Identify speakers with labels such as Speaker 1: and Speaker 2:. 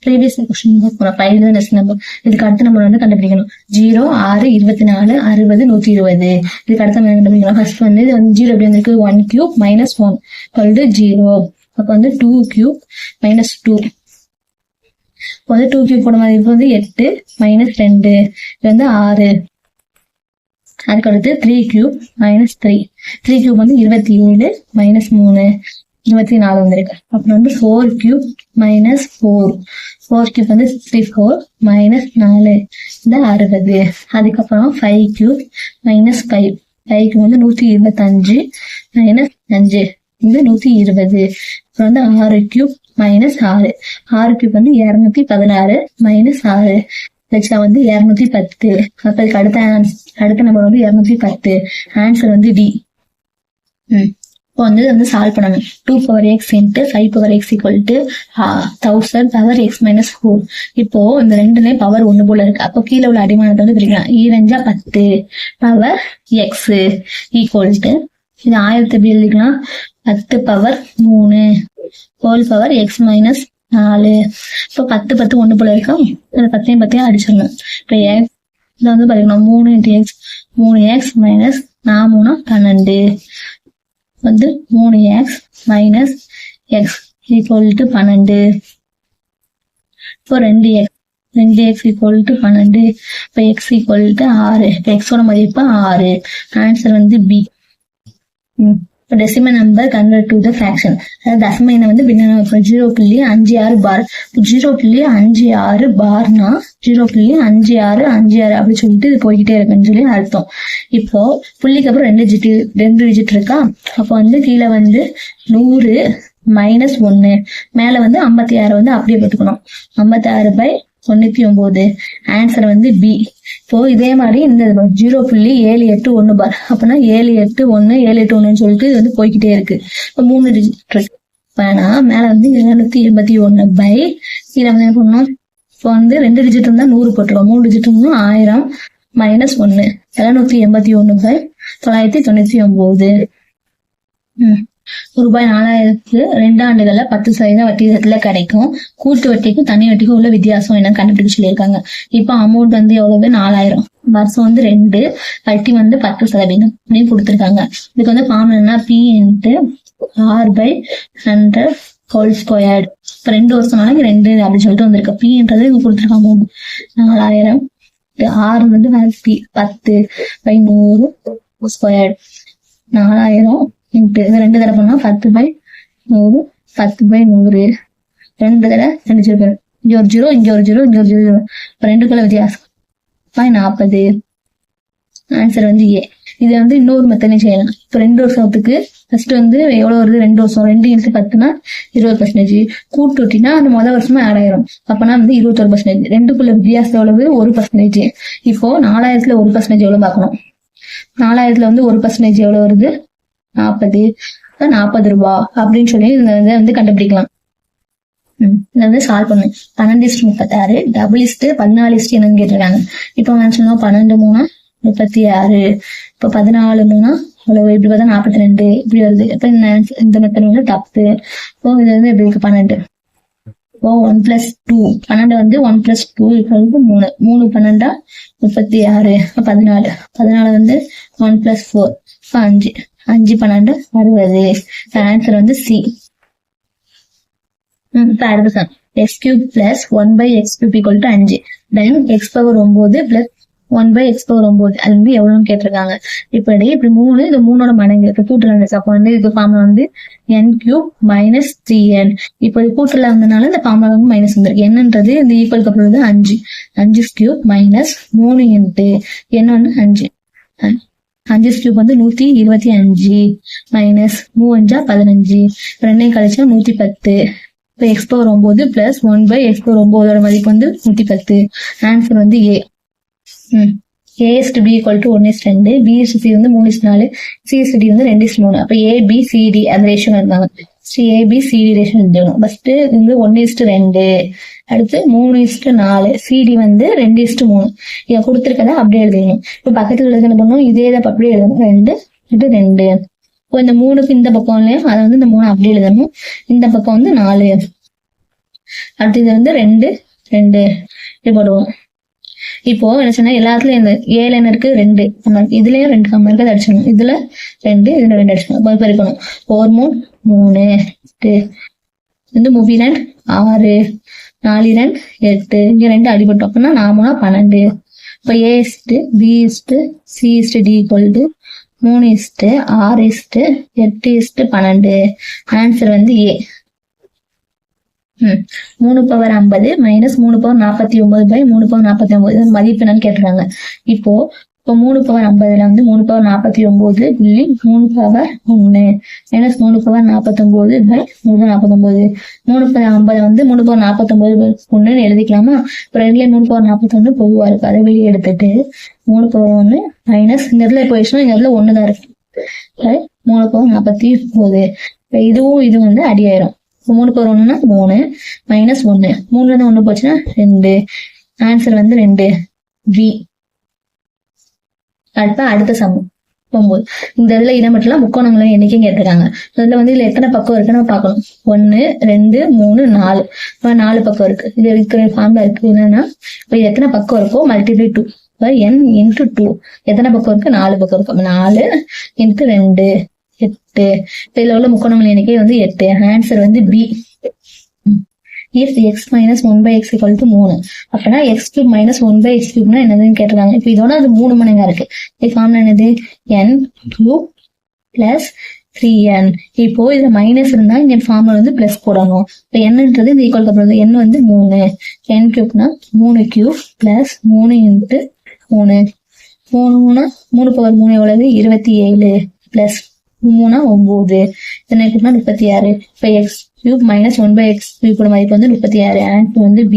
Speaker 1: Previous question போறோம் 5 next number. இதுக்கு அடுத்த நம்பர் வந்து கண்டுபிடிக்கணும். 0, 6, 24, 60, 120. இதுக்கு அடுத்த நம்பர் கண்டுபிடிக்கணும். ஃபர்ஸ்ட் வந்து 0 எப்படி வந்திருக்கு, 1 cube minus 1 0. அப்ப வந்து 2 cube minus 2. இப்போ வந்து 2 cube போட மாதிரி வந்து 8 minus 2 இது வந்து 6. அதுக்கு அடுத்து 3 cube minus 3. 3 cube வந்து 27 minus 3 24 வந்திருக்கு. அப்புறம் வந்து 4 cube minus 4. 4 cube வந்து 64 minus 4 இந்த 60. அதுக்கப்புறம் 5 cube minus 5. 5 cube வந்து 125 minus 5 இந்த 120. அப்புறம் வந்து 6 cube minus 6. 6 cube வந்து 216 minus 6 வந்து 210. அப்ப இதுக்கு அடுத்த நம்பர் வந்து 210. ஆன்சர் வந்து டி. இப்போ வந்து சால்வ் பண்ணணும். 2 power x into 5 power x equal to 1000 power x minus 4. இப்போ இந்த ரெண்டுலயும் பவர் ஒண்ணு போல இருக்கு. அப்போ கீழே உள்ள அடிமானத்தை வந்து பிரிக்கலாம். 2 10 பவர் x ஈக்குவல் டு இது 1000 எப்படி எழுதிக்கலாம், 10 power 3 whole power x minus 4. இப்போ 10 10 ஒண்ணு போல இருக்கா, 10 10 அடிச்சிடணும். இப்போ இதுல வந்து பாத்தீங்கன்னா 3 into x 3x மைனஸ் 4 12 வந்து 3x minus x equal to 12. இப்போ 2x ஈக்குவல் டு 12. இப்போ x ஈக்குவல் டு 6. இப்போ x ஓட மதிப்பு 6. ஆன்சர் வந்து பி. இப்போ decimal number convert to the fraction. அதாவது தசம எண்ணை வந்து 0.56 பார். 0.56 பார்னா 0.5656 அப்படி சொல்லிட்டு இது போய்கிட்டே இருக்குன்னு சொல்லி அர்த்தம். இப்போ புள்ளிக்கு அப்புறம் 2 டிஜிட் இருக்கா. அப்போ வந்து கீழே வந்து 100 மைனஸ் 1 மேல வந்து 56 வந்து அப்படியே போட்டுக்கணும். 56/99. ஆன்சர் வந்து பி. இப்போ இதே மாதிரி இந்த 0.781 பார். அப்பனா 781 781 சொல்லிட்டு இது வந்து போய்கிட்டே இருக்கு. இப்போ 3 டிஜிட் இருக்கு. வேணா மேல வந்து 281 பை கீழே வந்து என்ன பண்ணணும், இப்போ வந்து 2 டிஜிட் இருந்தா 100 போட்டுருவோம். 3 டிஜிட் இருந்தா 1000 மைனஸ் 1 781/999. ரூபாய் 4000க்கு 2 ஆண்டுகள்ல 10% வட்டி விகிதத்துல கிடைக்கும். கூட்டு வட்டிக்கும் தனி வட்டிக்கும் உள்ள வித்தியாசம் என்ன கண்டுபிடிச்சு சொல்லியிருக்காங்க. இப்போ அமௌண்ட் வந்து எவ்வளவு, 4000. வருஷம் வந்து 2, வட்டி வந்து 10% அப்படின்னு கொடுத்துருக்காங்க. இதுக்கு வந்து ஃபார்முலா என்ன, P into R/100 whole squared. இப்போ 2 வருஷம் நாளைக்கு 2 அப்படின்னு சொல்லிட்டு வந்திருக்கு. Pன்றது இங்க கொடுத்துருக்காங்க 4000. R வந்து 10/100 ஸ்கொயர்டு. 4000 இன்ட்டு 2 தடவை பண்ணா 10/100 10/100. 2 தடவை 2 0. இங்க ஒரு 0 இங்க ஒரு 0 இங்க ஒரு 0. இப்போ 2க்குள்ள வித்தியாசம் 40. ஆன்சர் வந்து ஏ. இதை வந்து இன்னொரு மெத்தட்லையும் செய்யலாம். இப்போ 2 வருஷத்துக்கு ஃபர்ஸ்ட் வந்து எவ்வளவு வருது, 2 வருஷம் 2 into 10னா 20%. கூட்டு வட்டினா அந்த முதல் வருஷமா ஆட் ஆயிரும். அப்பனா வந்து 21%. 2க்குள்ள வித்தியாசம் எவ்வளவு, 1%. இப்போ 4000ல 1% எவ்வளவு பார்க்கணும். 4000ல வந்து 1% எவ்வளவு வருது, 40 ரூபாய் அப்படின்னு சொல்லி இதை வந்து கண்டுபிடிக்கலாம். இதை வந்து சால்வ் பண்ணு. 12:36 டபுள் 14 என்னன்னு கேட்டிருக்காங்க. இப்போ சொன்னோம் 12 3 36. இப்போ 14 3 அவ்வளவு இப்படி பார்த்தா 42 இப்படி வருது. இப்போ இந்த மெத்தட் வந்து தப்பு. இப்போ இது வந்து எப்படி இருக்கு, 12. இப்போ 1 + 2 12 வந்து 1 + 2 = 3. 3 12 36. 14 14 வந்து 1 + 4 5 5 12 60. ஆன்சர் வந்து சி. இப்போ அடுத்த சம் x³ + 1/x³ = 5. தென் x⁴ + 1/x⁴ அது வந்து எவ்வளவுன்னு கேட்டிருக்காங்க. இப்படி 3 இது 3ஓட மடங்கு இப்ப கூட்டல. அப்ப வந்து இது ஃபார்முலா வந்து n³ - 3n. இப்போ இது கூட்டல வந்ததுனால இந்த ஃபார்முலா வந்து மைனஸ் வந்துருக்கு. என்னன்றது இந்த ஈக்குவலுக்கு அப்புறம் வந்து 5 5³ - 3 இன்ட்டு n வந்து 5 5³ வந்து 125 மைனஸ் 3 5 15. 2 கழிச்சா 110. இப்போ x⁴ + 1/x⁴ மதிப்பு வந்து 110. ஆன்சர் வந்து ஏ. A/B = 1:2, B/C வந்து 3:4, C/D வந்து 2:3. அப்ப ABCD அந்த ரேஷியோ இருந்தாங்க. ABCD ரேஷியோ எழுதணும். ஃபர்ஸ்ட் வந்து 1:2, அடுத்து 3:4, CD வந்து 2:3. இதை கொடுத்துருக்கதா அப்படியே எழுதணும். இப்ப பக்கத்துல எழுத என்ன பண்ணும், இதே தான் அப்படியே எழுதணும். 2 இது 2. இப்போ இந்த 3க்கு இந்த பக்கம் இல்லையா, அதை வந்து இந்த 3 அப்படியே எழுதணும். இந்த பக்கம் வந்து 4. அடுத்து இது வந்து 2 2 இது போடுவோம். இப்போ என்ன சொன்னா எல்லாத்துலயும் இந்த ஏல என்ன இருக்கு 2 இதுலயும் 2 கம்மா இருக்கு, அடிச்சிடணும். இதுல 2 இதுல 2 அடிச்சிடணும், பெருக்கணும். 4 3 3 வந்து 3 6 4 8 இங்க 2 அடிபட்டோம் அப்படின்னா 4 12. இப்போ A B C D equal to 3 6 8 12. Answer வந்து A. 3 power 50 minus 3 power 49 by 3 power 49 இது மதிப்பு என்னன்னு கேட்டுறாங்க. இப்போ 3 பவர் 50ல வந்து 3 பவர் 49 புள்ளி 3 power 1 minus 3 power 49 by 3 49. 3 power 50 வந்து 3 பவர் 49 1 எழுதிக்கலாமா? இப்போ ரெண்டுல 3 பவர் 41 பொதுவா இருக்கு, அதை வெளியே எடுத்துட்டு 3 பவர் 1 மைனஸ் இந்த இடத்துல போயிடுச்சுன்னா இந்த இடத்துல 1 தான் இருக்கு. 3 பவர் 49. இது வந்து அடியாயிரும். 3 பவர் 1னா 3 மைனஸ் 1 3ல இருந்து 1 போச்சுன்னா 2. ஆன்சர் வந்து 2 B. அடுத்த சம் 9. இந்த இதுல இதை மட்டும் முக்கோணங்களை எண்ணிக்கை கேட்டுருக்காங்க. இதுல வந்து இதுல எத்தனை பக்கம் இருக்குன்னு பார்க்கணும். 1 2 3 4 4 பக்கம் இருக்கு. இது இருக்கிற ஃபார்ம்ல இருக்கு என்னன்னா இப்போ எத்தனை பக்கம் இருக்கோ மல்டிப்ளை 2 n இன்டு 2. எத்தனை பக்கம் இருக்கு? 4 பக்கம் இருக்கு. 4 இன்டு 2 8. இதுல உள்ள முக்கோணங்கள் எண்ணிக்கை வந்து 8. ஆன்சர் வந்து B. if x minus 1 by x equal to 3 அப்படின்னா x cube minus 1 by x cube என்னதுன்னு கேட்டிருக்காங்க. இப்போ இதோட அது 3 மடங்கா இருக்கு. இது ஃபார்முலா என்னது? n cube plus 3n. இப்போ இதுல மைனஸ் இருந்தா இங்க ஃபார்முலா வந்து பிளஸ் போடணும். இப்போ என்னன்றது இந்த ஈக்குவல் அப்புறம் n வந்து 3 n கியூப்னா 3 cube plus 3 into 3 3 power 3 எவ்வளவு? 27 பிளஸ் 3 9 இதனை கூட்டினா 36. இப்போ x cube minus 1 by x cube மதிப்பு வந்து 36. ஆன்சர் வந்து B.